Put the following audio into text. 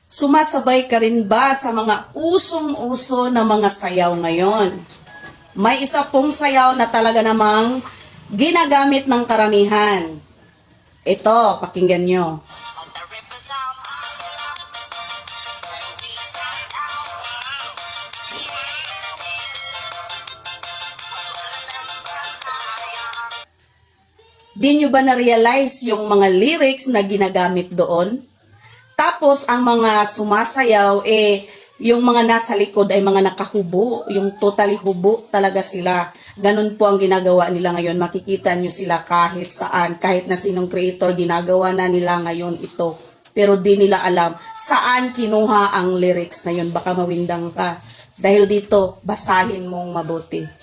Sumasabay ka rin ba sa mga usong-uso na mga sayaw ngayon? May isa pong sayaw na talaga namang ginagamit ng karamihan. Ito, pakinggan nyo. Di nyo ba na-realize yung mga lyrics na ginagamit doon? Tapos, ang mga sumasayaw, yung mga nasa likod ay mga nakahubo, yung totally hubo talaga sila. Ganun po ang ginagawa nila ngayon. Makikita nyo sila kahit saan, kahit na sinong creator, ginagawa na nila ngayon ito. Pero di nila alam saan kinuha ang lyrics na yun. Baka mawindang ka. Dahil dito, basahin mong mabuti.